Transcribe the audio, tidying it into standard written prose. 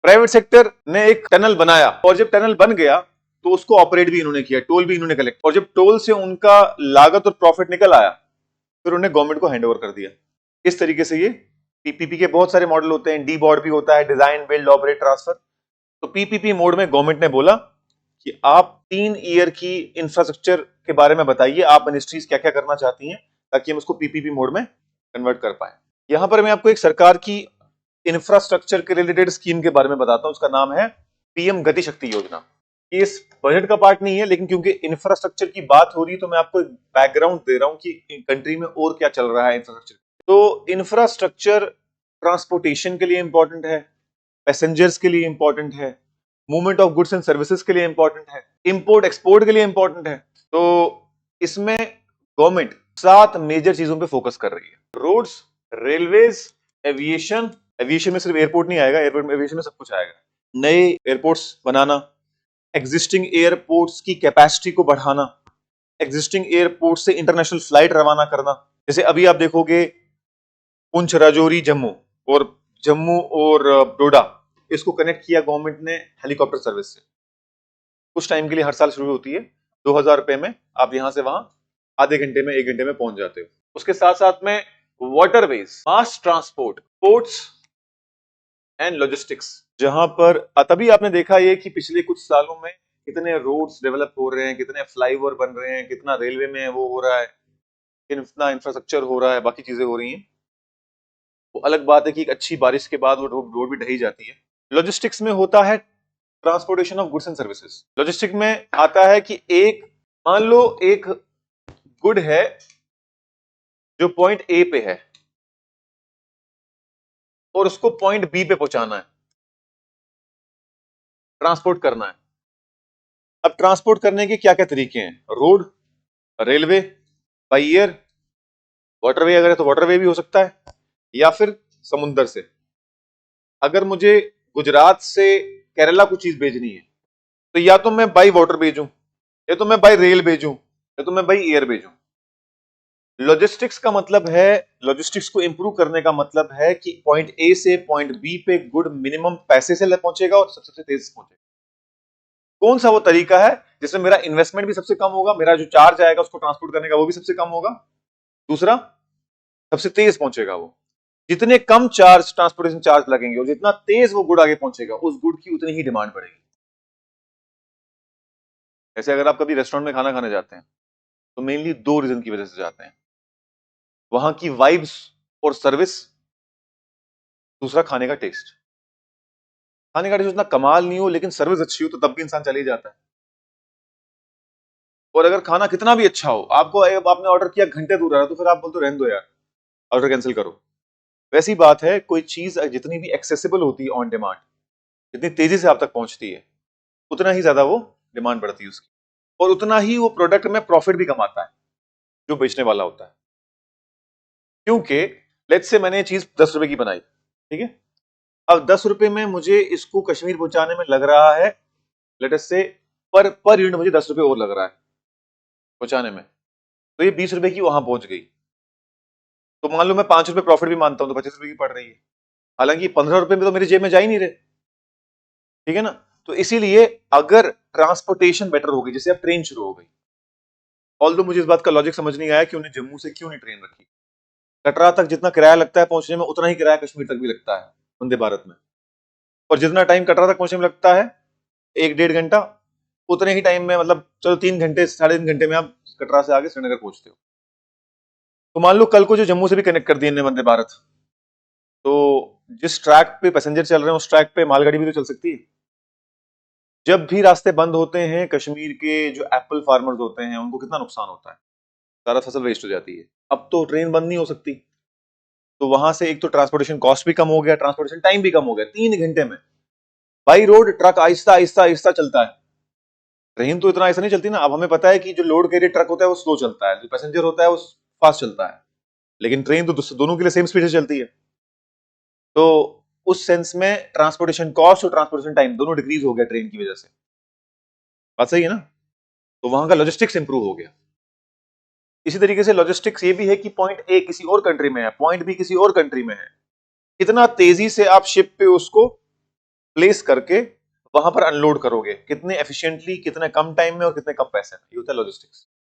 Private sector ने एक tunnel बनाया और जब टनल बन गया तो उसको ऑपरेट भी इन्होंने किया, टोल भी इन्होंने कलेक्ट, और जब टोल से उनका लागत और प्रॉफिट निकल आया फिर उन्हें गवर्नमेंट को हैंड ओवर कर दिया। इस तरीके से ये पीपीपी के बहुत सारे मॉडल होते हैं, डी बॉर्ड भी होता है, डिजाइन बिल्ड ऑपरेट ट्रांसफर। तो पीपीपी मोड में गवर्नमेंट ने बोला कि आप 3 ईयर की इंफ्रास्ट्रक्चर के बारे में बताइए, आप मिनिस्ट्रीज क्या क्या करना चाहती हैं ताकि हम उसको पीपीपी मोड में कन्वर्ट कर पाए। यहां पर मैं आपको एक सरकार की इंफ्रास्ट्रक्चर के रिलेटेड स्कीम के बारे में बताता हूं, उसका नाम है पीएम गति शक्ति योजना। इस बजट का पार्ट नहीं है, लेकिन क्योंकि इंफ्रास्ट्रक्चर की बात हो रही है तो मैं आपको एक बैकग्राउंड दे रहा हूं कि कंट्री में और क्या चल रहा है इंफ्रास्ट्रक्चर। तो इंफ्रास्ट्रक्चर ट्रांसपोर्टेशन के लिए इंपॉर्टेंट है, पैसेंजर्स के लिए इंपॉर्टेंट है, movement of goods and services के लिए इंपॉर्टेंट है, इंपोर्ट एक्सपोर्ट के लिए इंपॉर्टेंट है। तो इसमें गवर्नमेंट 7 मेजर चीजों पे फोकस कर रही है। रोड्स, रेलवेज, एविएशन, एविएशन में सिर्फ एयरपोर्ट नहीं आएगा, एयरपोर्ट एविएशन में सब कुछ आएगा, नए एयरपोर्ट्स बनाना, एग्जिस्टिंग एयरपोर्ट्स की कैपेसिटी को बढ़ाना, एग्जिस्टिंग एयरपोर्ट से इंटरनेशनल फ्लाइट रवाना करना। जैसे अभी आप देखोगे पुंछ, राजौरी, जम्मू और डोडा, इसको कनेक्ट किया गवर्नमेंट ने हेलीकॉप्टर सर्विस से। कुछ टाइम के लिए हर साल शुरू होती है, 2000 रुपए में आप यहां से वहां आधे घंटे में 1 घंटे में पहुंच जाते हो। उसके साथ साथ में waterways, mass transport, ports and logistics, जहां पर तभी आपने देखा ये कि पिछले कुछ सालों में कितने रोड्स डेवलप हो रहे हैं, कितने फ्लाईओवर बन रहे हैं, कितना रेलवे में वो हो रहा है, कितना इंफ्रास्ट्रक्चर हो रहा है, बाकी चीजें हो रही हैं। वो अलग बात है कि एक अच्छी बारिश के बाद वो रोड भी ढही जाती है। लॉजिस्टिक्स में होता है transportation of goods and services. Logistic में आता है कि मान लो एक गुड है जो पॉइंट ए पे है और उसको पॉइंट बी पे पहुंचाना है, ट्रांसपोर्ट करना है। अब ट्रांसपोर्ट करने के क्या क्या तरीके हैं? Road, railway, by air, waterway अगर है तो वाटरवे भी हो सकता है, या फिर समुंदर से। अगर मुझे गुजरात से केरला कुछ चीज भेजनी है तो या तो मैं बाई वाटर भेजूं, या तो मैं बाई रेल भेजूं, या तो मैं बाई एयर भेजूं। लॉजिस्टिक्स का मतलब है, लॉजिस्टिक्स को इंप्रूव करने का मतलब है कि पॉइंट ए से पॉइंट बी पे गुड मिनिमम पैसे से पहुंचेगा और सबसे तेज पहुंचेगा। कौन सा वो तरीका है जिसमें मेरा इन्वेस्टमेंट भी सबसे कम होगा, मेरा जो चार्ज आएगा उसको ट्रांसपोर्ट करने का वो भी सबसे कम होगा, दूसरा सबसे तेज पहुंचेगा। वो जितने कम चार्ज ट्रांसपोर्टेशन चार्ज लगेंगे और जितना तेज वो गुड आगे पहुंचेगा उस गुड की उतनी ही डिमांड बढ़ेगी। ऐसे अगर आप कभी रेस्टोरेंट में खाना खाने जाते हैं तो मेनली 2 रीजन की वजह से जाते हैं, वहां की वाइब्स और सर्विस, दूसरा खाने का टेस्ट। खाने का टेस्ट उतना कमाल नहीं हो लेकिन सर्विस अच्छी हो तो तब भी इंसान चले जाता है। और अगर खाना कितना भी अच्छा हो, आपने ऑर्डर किया घंटे दूर आ रहा तो फिर आप बोलते रहने दो यार, ऑर्डर कैंसिल करो। वैसी बात है, कोई चीज जितनी भी एक्सेसिबल होती है ऑन डिमांड, जितनी तेजी से आप तक पहुंचती है, उतना ही ज्यादा वो डिमांड बढ़ती है उसकी, और उतना ही वो प्रोडक्ट में प्रॉफिट भी कमाता है जो बेचने वाला होता है। क्योंकि लेट्स से मैंने ये चीज 10 रुपए की बनाई, ठीक है, अब 10 रुपए में मुझे इसको कश्मीर पहुंचाने में लग रहा है, लेट अस से पर यूनिट मुझे 10 रुपए और लग रहा है पहुंचाने में, तो ये 20 रुपए की वहां पहुंच गई। तो मान लो मैं 5 रुपए प्रॉफिट भी मानता हूं तो 25 रुपए की पड़ रही है, हालांकि 15 रुपए में तो मेरी जेब में जा ही नहीं रहे, ठीक है ना। तो इसीलिए अगर ट्रांसपोर्टेशन बेटर होगी, जैसे अब ट्रेन शुरू हो गई, ऑल्दो मुझे इस बात का लॉजिक समझ नहीं आया कि उन्हें जम्मू से क्यों नहीं ट्रेन रखी। कटरा तक जितना किराया लगता है पहुंचने में उतना ही किराया कश्मीर तक भी लगता है वंदे भारत में, और जितना टाइम कटरा तक पहुंचने में लगता है 1-1.5 घंटा, उतने ही टाइम में, मतलब चलो 3 घंटे 3.5 घंटे में आप कटरा से आगे श्रीनगर पहुंचते हो। तो मान लो कल को जो जम्मू से भी कनेक्ट कर दिए वंदे भारत, तो जिस ट्रैक पे पैसेंजर चल रहे हैं उस ट्रैक पे मालगाड़ी भी तो चल सकती है। जब भी रास्ते बंद होते हैं, कश्मीर के जो एप्पल फार्मर्स होते हैं उनको कितना नुकसान होता है, सारा फसल वेस्ट हो जाती है। अब तो ट्रेन बंद नहीं हो सकती, तो वहां से एक तो ट्रांसपोर्टेशन कॉस्ट भी कम हो गया, ट्रांसपोर्टेशन टाइम भी कम हो गया। 3 घंटे में by road truck Aahista Aahista Aahista चलता है, ट्रेन तो इतना ऐसा नहीं चलती ना। अब हमें पता है कि जो लोड कैरियर ट्रक होता है वो स्लो चलता है, जो पैसेंजर होता है वो फास्ट चलता है, लेकिन ट्रेन तो दोनों के लिए सेम स्पीड से चलती है। तो उस सेंस में ट्रांसपोर्टेशन कॉस्ट और ट्रांसपोर्टेशन टाइम दोनों डिक्रीज हो गया ट्रेन की वजह से। बात सही है ना। तो वहां का लॉजिस्टिक्स इंप्रूव हो गया। इसी तरीके से लॉजिस्टिक्स ये भी है कि पॉइंट ए किसी और कंट्री में है, पॉइंट बी किसी और कंट्री में है, कितना तेजी से आप शिप पे उसको प्लेस करके वहां पर अनलोड करोगे, कितने एफिशिएंटली, कितने कम टाइम में और कितने कम पैसे में, ये होता है लॉजिस्टिक्स।